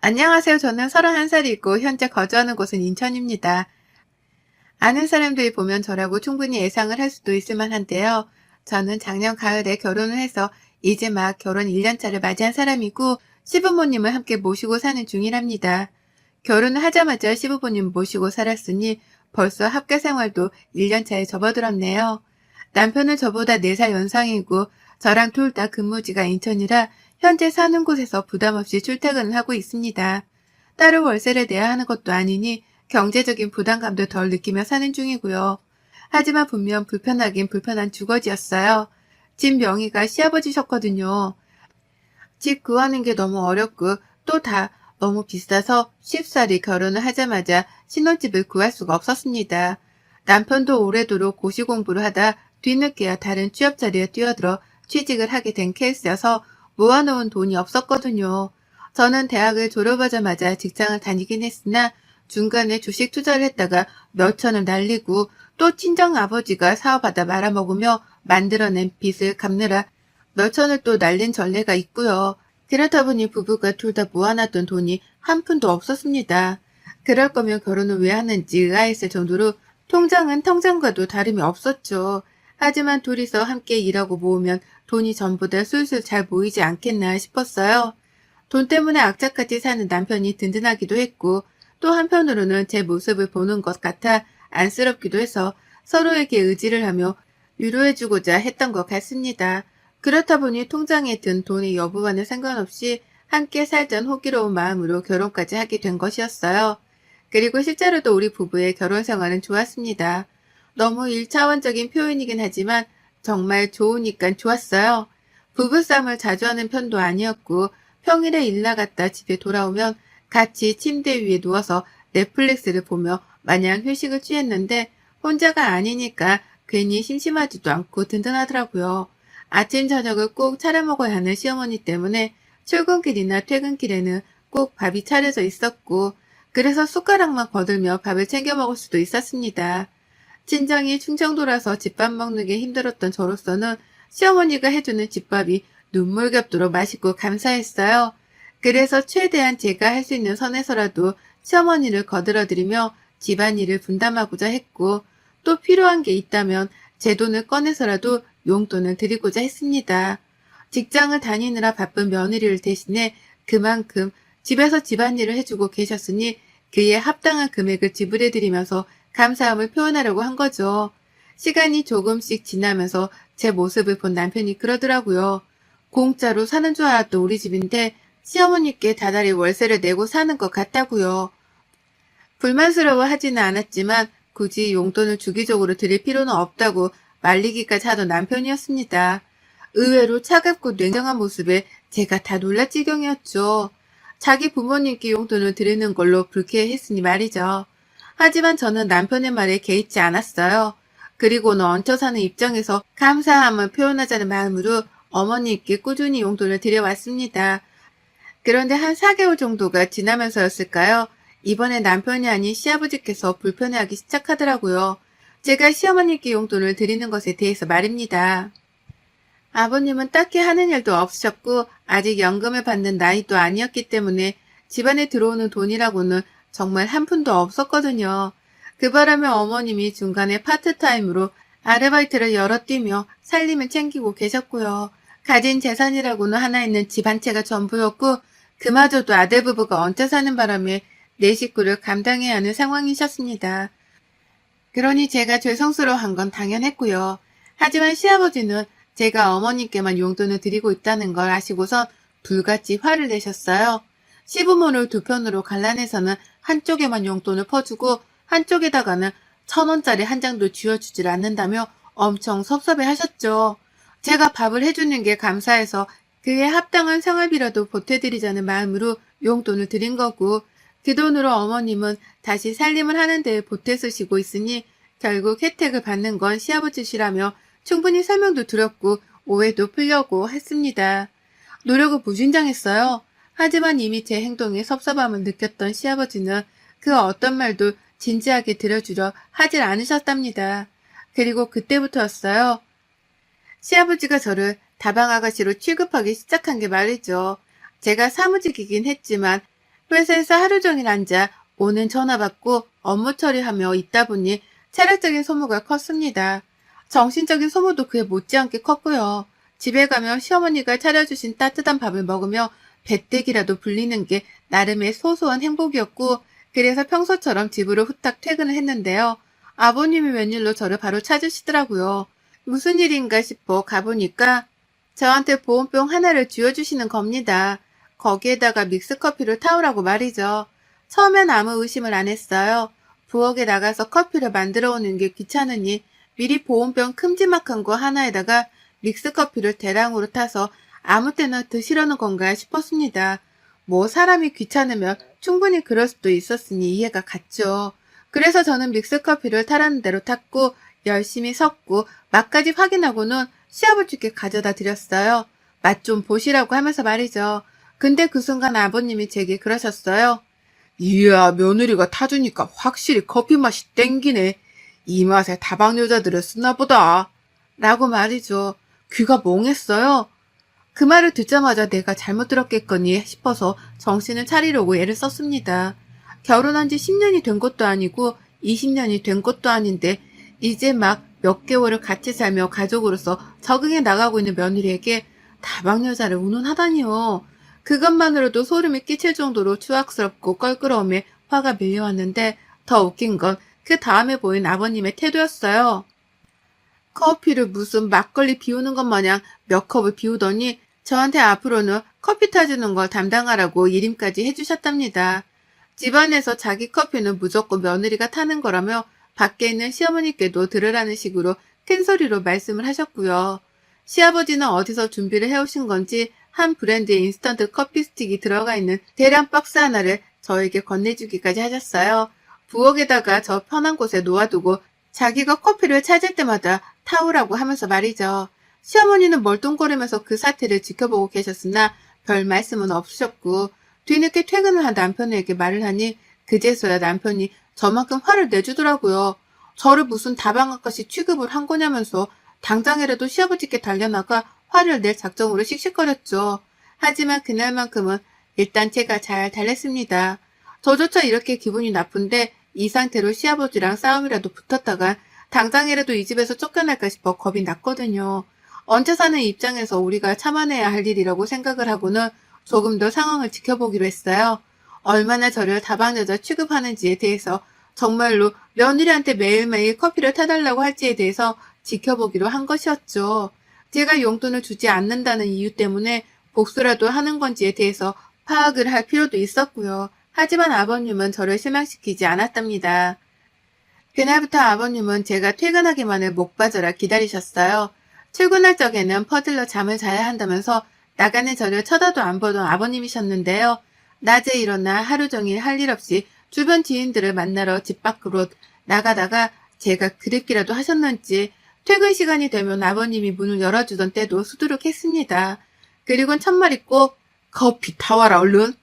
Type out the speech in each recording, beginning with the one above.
안녕하세요. 저는 31살이고 현재 거주하는 곳은 인천입니다. 아는 사람들이 보면 저라고 충분히 예상을 할 수도 있을 만한데요. 저는 작년 가을에 결혼을 해서 이제 막 결혼 1년 차를 맞이한 사람이고 시부모님을 함께 모시고 사는 중이랍니다. 결혼을 하자마자 시부모님 모시고 살았으니 벌써 합가 생활도 1년 차에 접어들었네요. 남편은 저보다 4살 연상이고 저랑 둘 다 근무지가 인천이라 현재 사는 곳에서 부담 없이 출퇴근을 하고 있습니다. 따로 월세를 내야 하는 것도 아니니 경제적인 부담감도 덜 느끼며 사는 중이고요. 하지만 분명 불편하긴 불편한 주거지였어요. 집 명의가 시아버지셨거든요. 집 구하는 게 너무 어렵고 또 다 너무 비싸서 쉽사리 결혼을 하자마자 신혼집을 구할 수가 없었습니다. 남편도 오래도록 고시 공부를 하다 뒤늦게야 다른 취업 자리에 뛰어들어 취직을 하게 된 케이스여서 모아놓은 돈이 없었거든요. 저는 대학을 졸업하자마자 직장을 다니긴 했으나 중간에 주식 투자를 했다가 몇 천을 날리고 또 친정 아버지가 사업하다 말아먹으며 만들어낸 빚을 갚느라 몇 천을 또 날린 전례가 있고요. 그렇다 보니 부부가 둘 다 모아놨던 돈이 한 푼도 없었습니다. 그럴 거면 결혼을 왜 하는지 의아했을 정도로 통장은 통장과도 다름이 없었죠. 하지만 둘이서 함께 일하고 모으면 돈이 전부 다 술술 잘 모이지 않겠나 싶었어요. 돈 때문에 악착같이 사는 남편이 든든하기도 했고 또 한편으로는 제 모습을 보는 것 같아 안쓰럽기도 해서 서로에게 의지를 하며 위로해주고자 했던 것 같습니다. 그렇다 보니 통장에 든 돈의 여부와는 상관없이 함께 살던 호기로운 마음으로 결혼까지 하게 된 것이었어요. 그리고 실제로도 우리 부부의 결혼 생활은 좋았습니다. 너무 일차원적인 표현이긴 하지만 정말 좋으니까 좋았어요. 부부싸움을 자주 하는 편도 아니었고 평일에 일 나갔다 집에 돌아오면 같이 침대 위에 누워서 넷플릭스를 보며 마냥 휴식을 취했는데 혼자가 아니니까 괜히 심심하지도 않고 든든하더라고요. 아침 저녁을 꼭 차려 먹어야 하는 시어머니 때문에 출근길이나 퇴근길에는 꼭 밥이 차려져 있었고 그래서 숟가락만 거들며 밥을 챙겨 먹을 수도 있었습니다. 친정이 충청도라서 집밥 먹는 게 힘들었던 저로서는 시어머니가 해주는 집밥이 눈물겹도록 맛있고 감사했어요. 그래서 최대한 제가 할 수 있는 선에서라도 시어머니를 거들어드리며 집안일을 분담하고자 했고 또 필요한 게 있다면 제 돈을 꺼내서라도 용돈을 드리고자 했습니다. 직장을 다니느라 바쁜 며느리를 대신해 그만큼 집에서 집안일을 해주고 계셨으니 그에 합당한 금액을 지불해드리면서 감사함을 표현하려고 한 거죠. 시간이 조금씩 지나면서 제 모습을 본 남편이 그러더라고요. 공짜로 사는 줄 알았던 우리 집인데 시어머니께 다달이 월세를 내고 사는 것 같다고요. 불만스러워 하지는 않았지만 굳이 용돈을 주기적으로 드릴 필요는 없다고 말리기까지 하던 남편이었습니다. 의외로 차갑고 냉정한 모습에 제가 다 놀랄 지경이었죠. 자기 부모님께 용돈을 드리는 걸로 불쾌했으니 말이죠. 하지만 저는 남편의 말에 개의치 않았어요. 그리고는 얹혀 사는 입장에서 감사함을 표현하자는 마음으로 어머니께 꾸준히 용돈을 드려왔습니다. 그런데 한 4개월 정도가 지나면서였을까요? 이번에 남편이 아닌 시아버지께서 불편해하기 시작하더라고요. 제가 시어머니께 용돈을 드리는 것에 대해서 말입니다. 아버님은 딱히 하는 일도 없으셨고 아직 연금을 받는 나이도 아니었기 때문에 집안에 들어오는 돈이라고는 정말 한 푼도 없었거든요. 그 바람에 어머님이 중간에 파트타임으로 아르바이트를 여러 뛰며 살림을 챙기고 계셨고요. 가진 재산이라고는 하나 있는 집 한 채가 전부였고 그마저도 아들 부부가 얹혀 사는 바람에 네 식구를 감당해야 하는 상황이셨습니다. 그러니 제가 죄송스러워한 건 당연했고요. 하지만 시아버지는 제가 어머님께만 용돈을 드리고 있다는 걸 아시고선 불같이 화를 내셨어요. 시부모를 두 편으로 갈라내서는 한쪽에만 용돈을 퍼주고 한쪽에다가는 1,000원짜리 한 장도 쥐어주질 않는다며 엄청 섭섭해 하셨죠. 제가 밥을 해주는 게 감사해서 그에 합당한 생활비라도 보태드리자는 마음으로 용돈을 드린 거고 그 돈으로 어머님은 다시 살림을 하는 데 보태 쓰시고 있으니 결국 혜택을 받는 건 시아버지시라며 충분히 설명도 드렸고 오해도 풀려고 했습니다. 노력을 무진장했어요. 하지만 이미 제 행동에 섭섭함을 느꼈던 시아버지는 그 어떤 말도 진지하게 들어주려 하질 않으셨답니다. 그리고 그때부터였어요. 시아버지가 저를 다방 아가씨로 취급하기 시작한 게 말이죠. 제가 사무직이긴 했지만 회사에서 하루 종일 앉아 오는 전화 받고 업무 처리하며 있다 보니 체력적인 소모가 컸습니다. 정신적인 소모도 그에 못지않게 컸고요. 집에 가면 시어머니가 차려주신 따뜻한 밥을 먹으며 배때기라도 불리는 게 나름의 소소한 행복이었고, 그래서 평소처럼 집으로 후딱 퇴근을 했는데요. 아버님이 웬일로 저를 바로 찾으시더라고요. 무슨 일인가 싶어 가보니까 저한테 보온병 하나를 쥐어주시는 겁니다. 거기에다가 믹스커피를 타오라고 말이죠. 처음엔 아무 의심을 안 했어요. 부엌에 나가서 커피를 만들어 오는 게 귀찮으니 미리 보온병 큼지막한 거 하나에다가 믹스커피를 대량으로 타서 아무 때나 드시려는 건가 싶었습니다. 뭐 사람이 귀찮으면 충분히 그럴 수도 있었으니 이해가 갔죠. 그래서 저는 믹스커피를 타라는 대로 탔고 열심히 섞고 맛까지 확인하고는 시아버지께 가져다 드렸어요. 맛 좀 보시라고 하면서 말이죠. 근데 그 순간 아버님이 제게 그러셨어요. 이야, 며느리가 타주니까 확실히 커피 맛이 땡기네. 이 맛에 다방 여자들을 쓰나 보다. 라고 말이죠. 귀가 멍했어요. 그 말을 듣자마자 내가 잘못 들었겠거니 싶어서 정신을 차리려고 애를 썼습니다. 결혼한 지 10년이 된 것도 아니고 20년이 된 것도 아닌데 이제 막 몇 개월을 같이 살며 가족으로서 적응해 나가고 있는 며느리에게 다방 여자를 운운하다니요. 그것만으로도 소름이 끼칠 정도로 추악스럽고 껄끄러움에 화가 밀려왔는데 더 웃긴 건 그 다음에 보인 아버님의 태도였어요. 커피를 무슨 막걸리 비우는 것 마냥 몇 컵을 비우더니 저한테 앞으로는 커피 타주는 걸 담당하라고 일임까지 해주셨답니다. 집안에서 자기 커피는 무조건 며느리가 타는 거라며 밖에 있는 시어머니께도 들으라는 식으로 큰 소리로 말씀을 하셨고요. 시아버지는 어디서 준비를 해오신 건지 한 브랜드의 인스턴트 커피 스틱이 들어가 있는 대량 박스 하나를 저에게 건네주기까지 하셨어요. 부엌에다가 저 편한 곳에 놓아두고 자기가 커피를 찾을 때마다 타오라고 하면서 말이죠. 시어머니는 멀뚱거리면서 그 사태를 지켜보고 계셨으나 별 말씀은 없으셨고, 뒤늦게 퇴근을 한 남편에게 말을 하니 그제서야 남편이 저만큼 화를 내주더라고요. 저를 무슨 다방 아가씨 취급을 한 거냐면서 당장이라도 시아버지께 달려나가 화를 낼 작정으로 씩씩거렸죠. 하지만 그날만큼은 일단 제가 잘 달랬습니다. 저조차 이렇게 기분이 나쁜데 이 상태로 시아버지랑 싸움이라도 붙었다가 당장이라도 이 집에서 쫓겨날까 싶어 겁이 났거든요. 얹혀 사는 입장에서 우리가 참아내야 할 일이라고 생각을 하고는 조금 더 상황을 지켜보기로 했어요. 얼마나 저를 다방 여자 취급하는지에 대해서, 정말로 며느리한테 매일매일 커피를 타달라고 할지에 대해서 지켜보기로 한 것이었죠. 제가 용돈을 주지 않는다는 이유 때문에 복수라도 하는 건지에 대해서 파악을 할 필요도 있었고요. 하지만 아버님은 저를 실망시키지 않았답니다. 그날부터 아버님은 제가 퇴근하기만을 목 빠져라 기다리셨어요. 출근할 적에는 퍼질러 잠을 자야 한다면서 나가는 저를 쳐다도 안 보던 아버님이셨는데요. 낮에 일어나 하루 종일 할 일 없이 주변 지인들을 만나러 집 밖으로 나가다가 제가 그립기라도 하셨는지 퇴근 시간이 되면 아버님이 문을 열어주던 때도 수두룩했습니다. 그리곤 첫말이 꼭 커피 타와라 얼른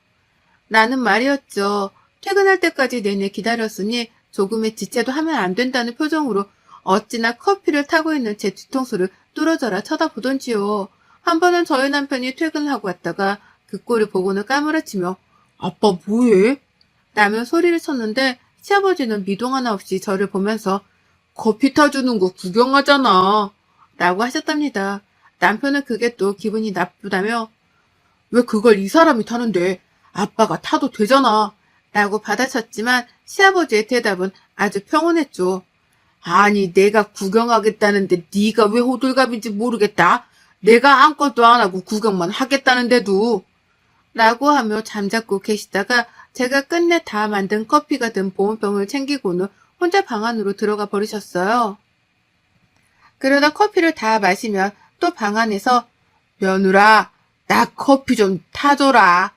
라는 말이었죠. 퇴근할 때까지 내내 기다렸으니 조금의 지체도 하면 안 된다는 표정으로 어찌나 커피를 타고 있는 제 뒤통수를 뚫어져라 쳐다보던지요. 한 번은 저희 남편이 퇴근하고 왔다가 그 꼴을 보고는 까무라치며 아빠 뭐해? 라며 소리를 쳤는데 시아버지는 미동 하나 없이 저를 보면서 커피 타주는 거 구경하잖아 라고 하셨답니다. 남편은 그게 또 기분이 나쁘다며 왜 그걸 이 사람이 타는데 아빠가 타도 되잖아 라고 받아쳤지만 시아버지의 대답은 아주 평온했죠. 아니 내가 구경하겠다는데 네가 왜 호들갑인지 모르겠다. 내가 아무것도 안 하고 구경만 하겠다는데도 라고 하며 잠자코 계시다가 제가 끝내 다 만든 커피가 든 보온병을 챙기고는 혼자 방 안으로 들어가 버리셨어요. 그러다 커피를 다 마시면 또 방 안에서 며느라 나 커피 좀 타줘라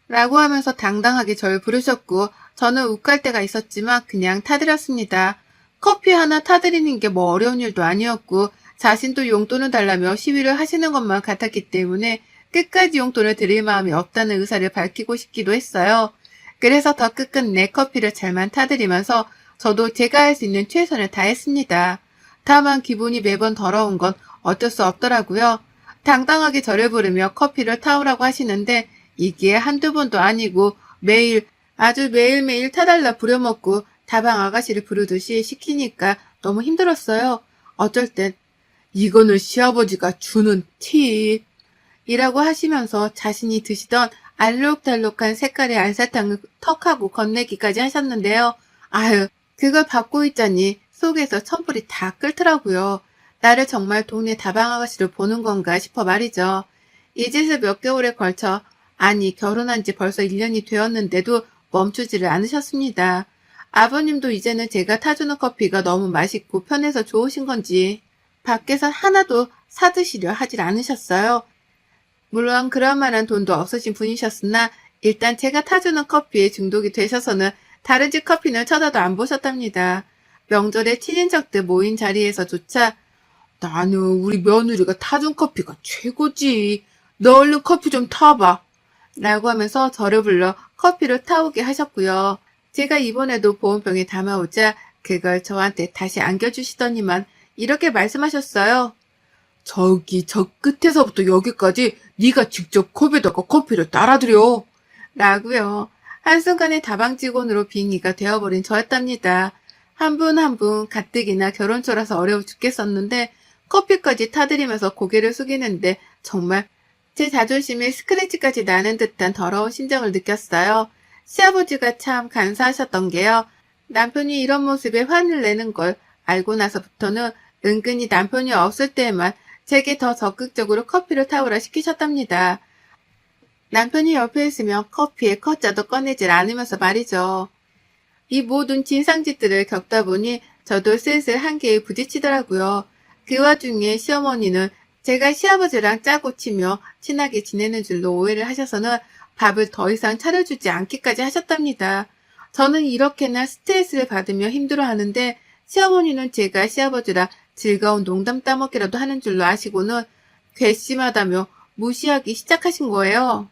라고 하면서 당당하게 절 부르셨고 저는 욱할 때가 있었지만 그냥 타드렸습니다. 커피 하나 타드리는 게 뭐 어려운 일도 아니었고 자신도 용돈을 달라며 시위를 하시는 것만 같았기 때문에 끝까지 용돈을 드릴 마음이 없다는 의사를 밝히고 싶기도 했어요. 그래서 더 끝끝내 커피를 잘만 타드리면서 저도 제가 할 수 있는 최선을 다했습니다. 다만 기분이 매번 더러운 건 어쩔 수 없더라고요. 당당하게 저를 부르며 커피를 타오라고 하시는데 이게 한두 번도 아니고 매일, 아주 매일매일 타달라 부려먹고 다방 아가씨를 부르듯이 시키니까 너무 힘들었어요. 어쩔 땐 이거는 시아버지가 주는 팁 이라고 하시면서 자신이 드시던 알록달록한 색깔의 알사탕을 턱하고 건네기까지 하셨는데요. 아유, 그걸 받고 있자니 속에서 천불이 다 끓더라고요. 나를 정말 동네 다방 아가씨로 보는 건가 싶어 말이죠. 이 짓을 몇 개월에 걸쳐, 아니 결혼한 지 벌써 1년이 되었는데도 멈추지를 않으셨습니다. 아버님도 이제는 제가 타주는 커피가 너무 맛있고 편해서 좋으신 건지 밖에서 하나도 사드시려 하질 않으셨어요. 물론 그럴 만한 돈도 없으신 분이셨으나 일단 제가 타주는 커피에 중독이 되셔서는 다른 집 커피는 쳐다도 안 보셨답니다. 명절에 친인척들 모인 자리에서조차 나는 우리 며느리가 타준 커피가 최고지. 너 얼른 커피 좀 타봐. 라고 하면서 저를 불러 커피를 타오게 하셨고요. 제가 이번에도 보온병에 담아오자 그걸 저한테 다시 안겨주시더니만 이렇게 말씀하셨어요. 저기 저 끝에서부터 여기까지 네가 직접 컵에다가 커피를 따라드려. 라고요. 한순간에 다방 직원으로 빙의가 되어버린 저였답니다. 한 분 한 분 가뜩이나 결혼초라서 어려워 죽겠었는데 커피까지 타드리면서 고개를 숙이는데 정말 제 자존심에 스크래치까지 나는 듯한 더러운 심정을 느꼈어요. 시아버지가 참 간사하셨던 게요. 남편이 이런 모습에 화를 내는 걸 알고 나서부터는 은근히 남편이 없을 때에만 제게 더 적극적으로 커피를 타오라 시키셨답니다. 남편이 옆에 있으면 커피에 컷자도 꺼내질 않으면서 말이죠. 이 모든 진상짓들을 겪다 보니 저도 슬슬 한계에 부딪히더라고요. 그 와중에 시어머니는 제가 시아버지랑 짜고 치며 친하게 지내는 줄로 오해를 하셔서는 밥을 더 이상 차려주지 않기까지 하셨답니다. 저는 이렇게나 스트레스를 받으며 힘들어하는데 시어머니는 제가 시아버지랑 즐거운 농담 따먹기라도 하는 줄로 아시고는 괘씸하다며 무시하기 시작하신 거예요.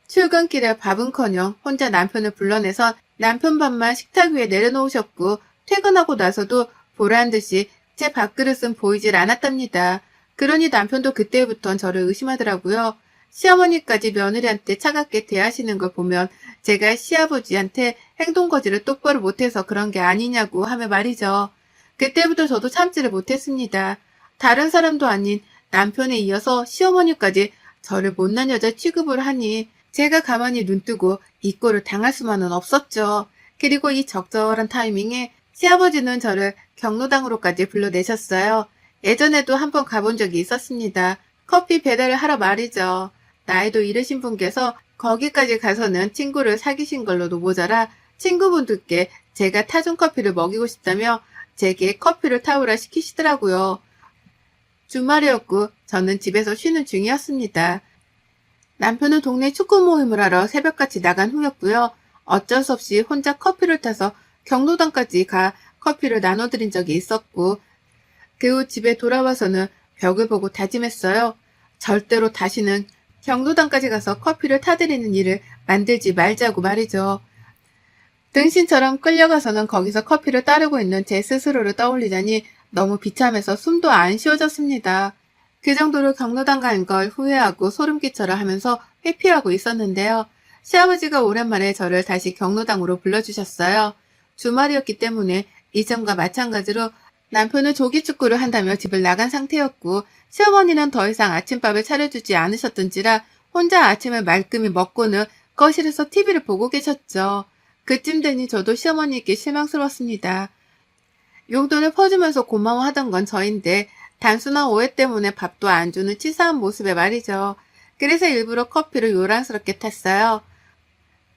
출근길에 밥은커녕 혼자 남편을 불러내서 남편 밥만 식탁 위에 내려놓으셨고 퇴근하고 나서도 보란듯이 제 밥그릇은 보이질 않았답니다. 그러니 남편도 그때부턴 저를 의심하더라고요. 시어머니까지 며느리한테 차갑게 대하시는 걸 보면 제가 시아버지한테 행동거지를 똑바로 못해서 그런 게 아니냐고 하며 말이죠. 그때부터 저도 참지를 못했습니다. 다른 사람도 아닌 남편에 이어서 시어머니까지 저를 못난 여자 취급을 하니 제가 가만히 눈뜨고 이 꼴을 당할 수만은 없었죠. 그리고 이 적절한 타이밍에 시아버지는 저를 경로당으로까지 불러내셨어요. 예전에도 한번 가본 적이 있었습니다. 커피 배달을 하러 말이죠. 나이도 이르신 분께서 거기까지 가서는 친구를 사귀신 걸로도 모자라 친구분들께 제가 타준 커피를 먹이고 싶다며 제게 커피를 타오라 시키시더라고요. 주말이었고 저는 집에서 쉬는 중이었습니다. 남편은 동네 축구 모임을 하러 새벽같이 나간 후였고요. 어쩔 수 없이 혼자 커피를 타서 경로당까지 가 커피를 나눠드린 적이 있었고 그 후 집에 돌아와서는 벽을 보고 다짐했어요. 절대로 다시는 경로당까지 가서 커피를 타드리는 일을 만들지 말자고 말이죠. 등신처럼 끌려가서는 거기서 커피를 따르고 있는 제 스스로를 떠올리자니 너무 비참해서 숨도 안 쉬어졌습니다. 그 정도로 경로당 간 걸 후회하고 소름 끼쳐라 하면서 회피하고 있었는데요. 시아버지가 오랜만에 저를 다시 경로당으로 불러주셨어요. 주말이었기 때문에 이전과 마찬가지로 남편은 조기축구를 한다며 집을 나간 상태였고 시어머니는 더 이상 아침밥을 차려주지 않으셨던지라 혼자 아침을 말끔히 먹고는 거실에서 TV를 보고 계셨죠. 그쯤 되니 저도 시어머니께 실망스러웠습니다. 용돈을 퍼주면서 고마워하던 건 저인데 단순한 오해 때문에 밥도 안 주는 치사한 모습에 말이죠. 그래서 일부러 커피를 요란스럽게 탔어요.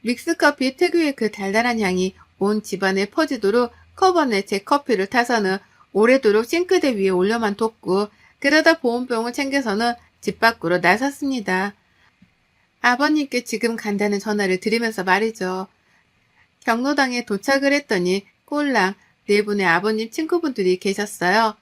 믹스커피 특유의 그 달달한 향이 온 집안에 퍼지도록 컵안에 제 커피를 타서는 오래도록 싱크대 위에 올려만 뒀고 그러다 보온병을 챙겨서는 집 밖으로 나섰습니다. 아버님께 지금 간다는 전화를 드리면서 말이죠. 경로당에 도착을 했더니 꼴랑 네 분의 아버님 친구분들이 계셨어요.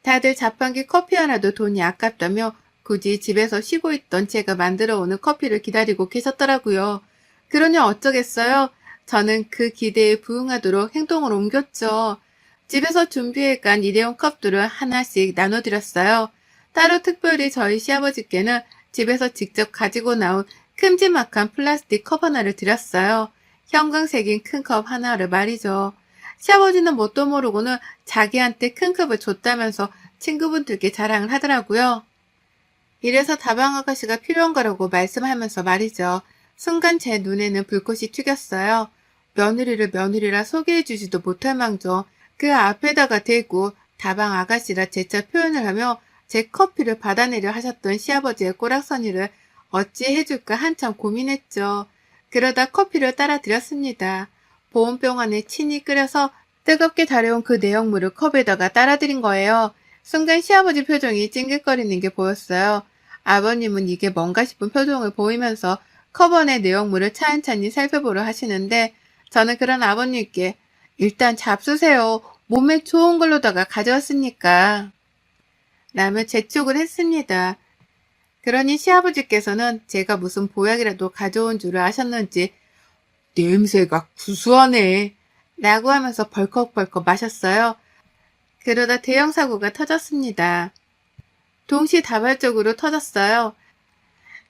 다들 자판기 커피 하나도 돈이 아깝다며 굳이 집에서 쉬고 있던 제가 만들어 오는 커피를 기다리고 계셨더라고요. 그러니 어쩌겠어요? 저는 그 기대에 부응하도록 행동을 옮겼죠. 집에서 준비해 간 일회용 컵들을 하나씩 나눠드렸어요. 따로 특별히 저희 시아버지께는 집에서 직접 가지고 나온 큼지막한 플라스틱 컵 하나를 드렸어요. 형광색인 큰 컵 하나를 말이죠. 시아버지는 뭣도 모르고는 자기한테 큰 컵을 줬다면서 친구분들께 자랑을 하더라고요. 이래서 다방 아가씨가 필요한 거라고 말씀하면서 말이죠. 순간 제 눈에는 불꽃이 튀겼어요. 며느리를 며느리라 소개해주지도 못할 망정 그 앞에다가 대고 다방 아가씨라 재차 표현을 하며 제 커피를 받아내려 하셨던 시아버지의 꼬락서니를 어찌 해줄까 한참 고민했죠. 그러다 커피를 따라 드렸습니다. 보온병 안에 친이 끓여서 뜨겁게 달여온 그 내용물을 컵에다가 따라드린 거예요. 순간 시아버지 표정이 찡긋거리는 게 보였어요. 아버님은 이게 뭔가 싶은 표정을 보이면서 컵 안의 내용물을 차근차근 살펴보려 하시는데 저는 그런 아버님께 일단 잡수세요. 몸에 좋은 걸로다가 가져왔으니까. 라며 재촉을 했습니다. 그러니 시아버지께서는 제가 무슨 보약이라도 가져온 줄을 아셨는지 냄새가 구수하네 라고 하면서 벌컥벌컥 마셨어요. 그러다 대형 사고가 터졌습니다. 동시다발적으로 터졌어요.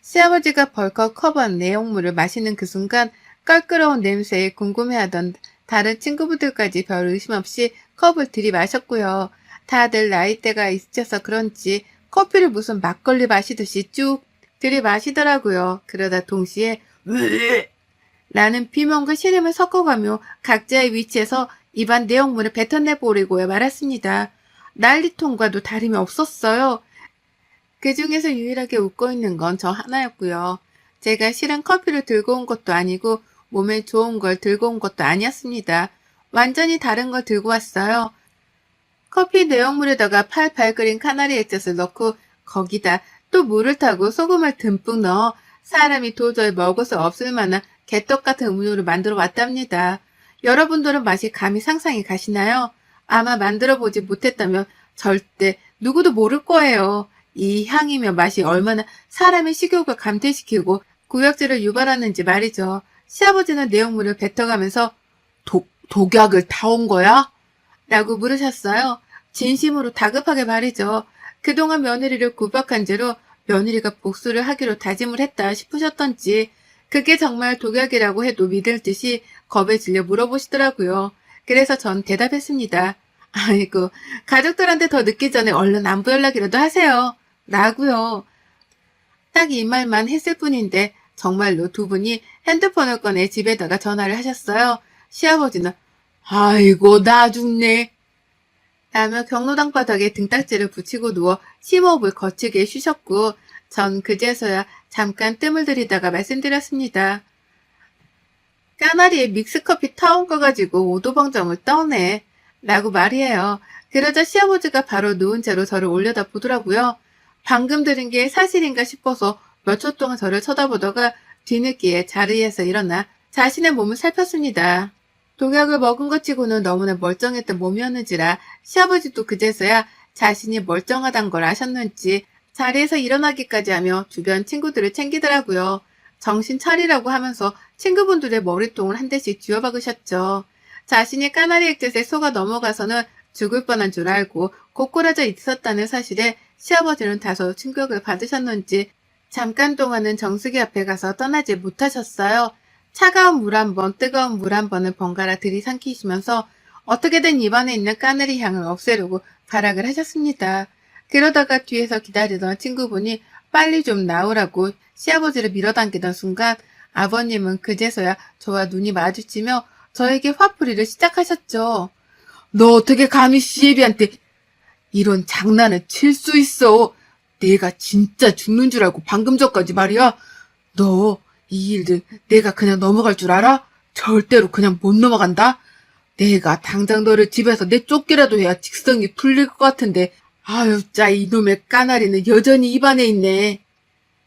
시아버지가 벌컥 컵안 내용물을 마시는 그 순간 껄끄러운 냄새에 궁금해하던 다른 친구분들까지 별 의심 없이 컵을 들이마셨고요. 다들 나이대가 있으셔서 그런지 커피를 무슨 막걸리 마시듯이 쭉 들이마시더라고요. 그러다 동시에 으으 라는 비명과 신음을 섞어가며 각자의 위치에서 입안 내용물을 뱉어내버리고 말았습니다. 난리통과도 다름이 없었어요. 그 중에서 유일하게 웃고 있는 건 저 하나였고요. 제가 실은 커피를 들고 온 것도 아니고 몸에 좋은 걸 들고 온 것도 아니었습니다. 완전히 다른 걸 들고 왔어요. 커피 내용물에다가 팔팔 끓인 카나리 액젓을 넣고 거기다 또 물을 타고 소금을 듬뿍 넣어 사람이 도저히 먹을 수 없을 만한 개떡 같은 음료를 만들어 왔답니다. 여러분들은 맛이 감히 상상이 가시나요? 아마 만들어 보지 못했다면 절대 누구도 모를 거예요. 이 향이며 맛이 얼마나 사람의 식욕을 감퇴시키고 구역질을 유발하는지 말이죠. 시아버지는 내용물을 뱉어가면서 독약을 타온 거야? 라고 물으셨어요. 진심으로 다급하게 말이죠. 그동안 며느리를 구박한 죄로 며느리가 복수를 하기로 다짐을 했다 싶으셨던지 그게 정말 독약이라고 해도 믿을 듯이 겁에 질려 물어보시더라고요. 그래서 전 대답했습니다. 아이고, 가족들한테 더 늦기 전에 얼른 안부 연락이라도 하세요. 라고요. 딱 이 말만 했을 뿐인데 정말로 두 분이 핸드폰을 꺼내 집에다가 전화를 하셨어요. 시아버지는 아이고 나 죽네 라며 경로당 바닥에 등딱지를 붙이고 누워 심호흡을 거치게 쉬셨고 전 그제서야 잠깐 뜸을 들이다가 말씀드렸습니다. 까나리에 믹스커피 타온 거 가지고 오도방정을 떠네 라고 말이에요. 그러자 시아버지가 바로 누운 채로 저를 올려다 보더라고요. 방금 들은 게 사실인가 싶어서 몇 초 동안 저를 쳐다보다가 뒤늦게 자리에서 일어나 자신의 몸을 살폈습니다. 독약을 먹은 것 치고는 너무나 멀쩡했던 몸이었는지라 시아버지도 그제서야 자신이 멀쩡하단 걸 아셨는지 자리에서 일어나기까지 하며 주변 친구들을 챙기더라고요. 정신 차리라고 하면서 친구분들의 머리통을 한 대씩 쥐어박으셨죠. 자신이 까나리 액젓에 속아 넘어가서는 죽을 뻔한 줄 알고 고꾸라져 있었다는 사실에 시아버지는 다소 충격을 받으셨는지 잠깐 동안은 정수기 앞에 가서 떠나지 못하셨어요. 차가운 물 한 번, 뜨거운 물 한 번을 번갈아 들이삼키시면서 어떻게든 입안에 있는 까나리 향을 없애려고 발악을 하셨습니다. 그러다가 뒤에서 기다리던 친구분이 빨리 좀 나오라고 시아버지를 밀어당기던 순간 아버님은 그제서야 저와 눈이 마주치며 저에게 화풀이를 시작하셨죠. 너 어떻게 감히 시애비한테 이런 장난을 칠 수 있어? 내가 진짜 죽는 줄 알고 방금 전까지 말이야. 너 이 일들 내가 그냥 넘어갈 줄 알아? 절대로 그냥 못 넘어간다. 내가 당장 너를 집에서 내쫓기라도 해야 직성이 풀릴 것 같은데 아유 짜 이놈의 까나리는 여전히 입안에 있네.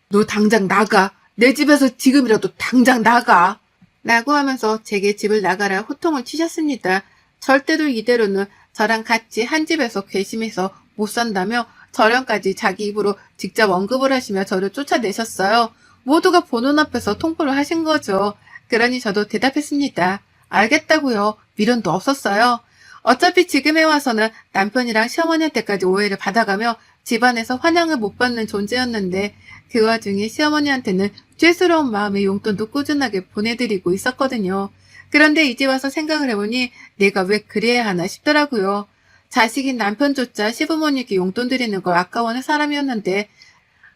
너 당장 나가. 내 집에서 지금이라도 당장 나가. 라고 하면서 제게 집을 나가라 호통을 치셨습니다. 절대로 이대로는 저랑 같이 한 집에서 괘씸해서 못 산다며 저령까지 자기 입으로 직접 언급을 하시며 저를 쫓아내셨어요. 모두가 보는 앞에서 통보를 하신 거죠. 그러니 저도 대답했습니다. 알겠다고요. 미련도 없었어요. 어차피 지금에 와서는 남편이랑 시어머니한테까지 오해를 받아가며 집안에서 환영을 못 받는 존재였는데 그 와중에 시어머니한테는 죄스러운 마음의 용돈도 꾸준하게 보내드리고 있었거든요. 그런데 이제 와서 생각을 해보니 내가 왜 그래야 하나 싶더라고요. 자식인 남편조차 시부모님께 용돈 드리는 걸 아까워하는 사람이었는데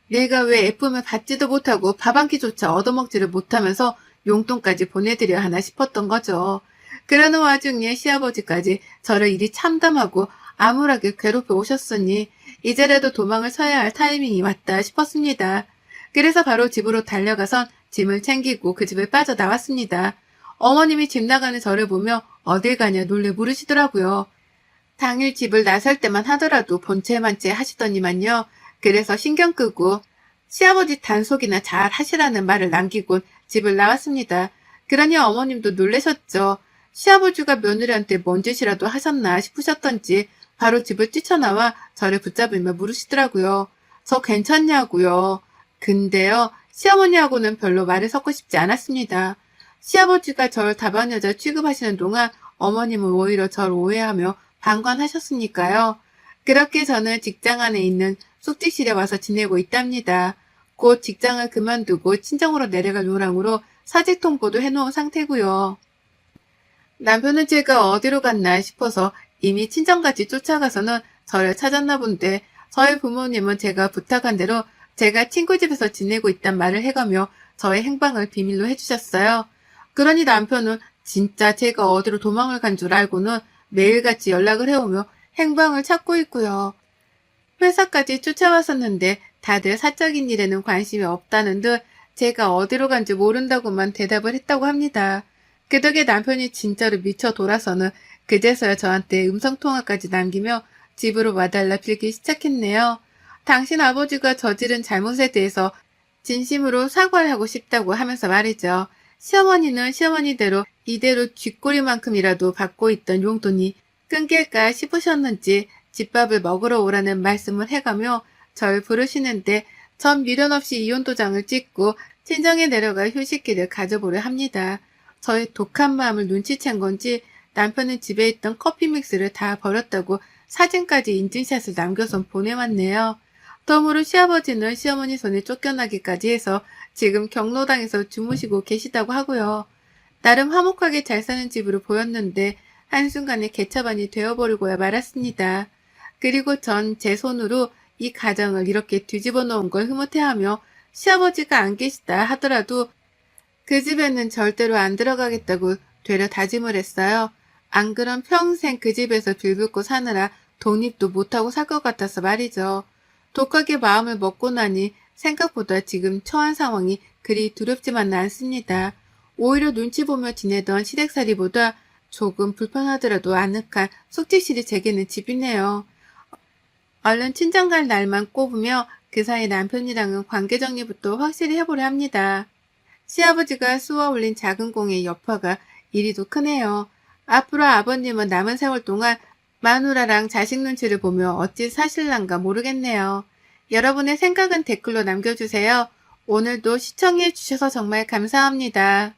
내가 왜 예쁨을 받지도 못하고 밥 한 끼조차 얻어먹지를 못하면서 용돈까지 보내드려야 하나 싶었던 거죠. 그러는 와중에 시아버지까지 저를 이리 참담하고 암울하게 괴롭혀 오셨으니 이제라도 도망을 쳐야 할 타이밍이 왔다 싶었습니다. 그래서 바로 집으로 달려가선 짐을 챙기고 그 집을 빠져나왔습니다. 어머님이 집 나가는 저를 보며 어딜 가냐 놀래 물으시더라고요. 당일 집을 나설 때만 하더라도 본체만체 하시더니만요. 그래서 신경 끄고 시아버지 단속이나 잘 하시라는 말을 남기곤 집을 나왔습니다. 그러니 어머님도 놀라셨죠. 시아버지가 며느리한테 뭔 짓이라도 하셨나 싶으셨던지 바로 집을 뛰쳐나와 저를 붙잡으며 물으시더라고요. 저 괜찮냐고요. 근데요, 시어머니하고는 별로 말을 섞고 싶지 않았습니다. 시아버지가 절 다반 여자 취급하시는 동안 어머님은 오히려 절 오해하며 방관하셨으니까요. 그렇게 저는 직장 안에 있는 숙직실에 와서 지내고 있답니다. 곧 직장을 그만두고 친정으로 내려갈 요량으로 사직 통보도 해놓은 상태고요. 남편은 제가 어디로 갔나 싶어서 이미 친정까지 쫓아가서는 저를 찾았나 본데 저희 부모님은 제가 부탁한 대로 제가 친구 집에서 지내고 있단 말을 해가며 저의 행방을 비밀로 해주셨어요. 그러니 남편은 진짜 제가 어디로 도망을 간 줄 알고는 매일같이 연락을 해오며 행방을 찾고 있고요. 회사까지 쫓아왔었는데 다들 사적인 일에는 관심이 없다는 듯 제가 어디로 간지 모른다고만 대답을 했다고 합니다. 그 덕에 남편이 진짜로 미쳐 돌아서는 그제서야 저한테 음성통화까지 남기며 집으로 와달라 빌기 시작했네요. 당신 아버지가 저지른 잘못에 대해서 진심으로 사과를 하고 싶다고 하면서 말이죠. 시어머니는 시어머니대로 이대로 쥐꼬리만큼이라도 받고 있던 용돈이 끊길까 싶으셨는지 집밥을 먹으러 오라는 말씀을 해가며 절 부르시는데 전 미련 없이 이혼도장을 찍고 친정에 내려가 휴식기를 가져보려 합니다. 저의 독한 마음을 눈치챈 건지 남편은 집에 있던 커피 믹스를 다 버렸다고 사진까지 인증샷을 남겨서 보내왔네요. 덤으로 시아버지는 시어머니 손에 쫓겨나기까지 해서 지금 경로당에서 주무시고 계시다고 하고요. 나름 화목하게 잘 사는 집으로 보였는데 한순간에 개차반이 되어버리고야 말았습니다. 그리고 전 제 손으로 이 가정을 이렇게 뒤집어 놓은 걸 흐뭇해하며 시아버지가 안 계시다 하더라도 그 집에는 절대로 안 들어가겠다고 되려 다짐을 했어요. 안 그럼 평생 그 집에서 빌붙고 사느라 독립도 못하고 살 것 같아서 말이죠. 독하게 마음을 먹고 나니 생각보다 지금 처한 상황이 그리 두렵지만은 않습니다. 오히려 눈치 보며 지내던 시댁살이보다 조금 불편하더라도 아늑한 숙직실이 제게는 집이네요. 얼른 친정 갈 날만 꼽으며 그 사이 남편이랑은 관계 정리부터 확실히 해보려 합니다. 시아버지가 쏘아 올린 작은 공의 여파가 이리도 크네요. 앞으로 아버님은 남은 세월 동안 마누라랑 자식 눈치를 보며 어찌 사실란가 모르겠네요. 여러분의 생각은 댓글로 남겨주세요. 오늘도 시청해주셔서 정말 감사합니다.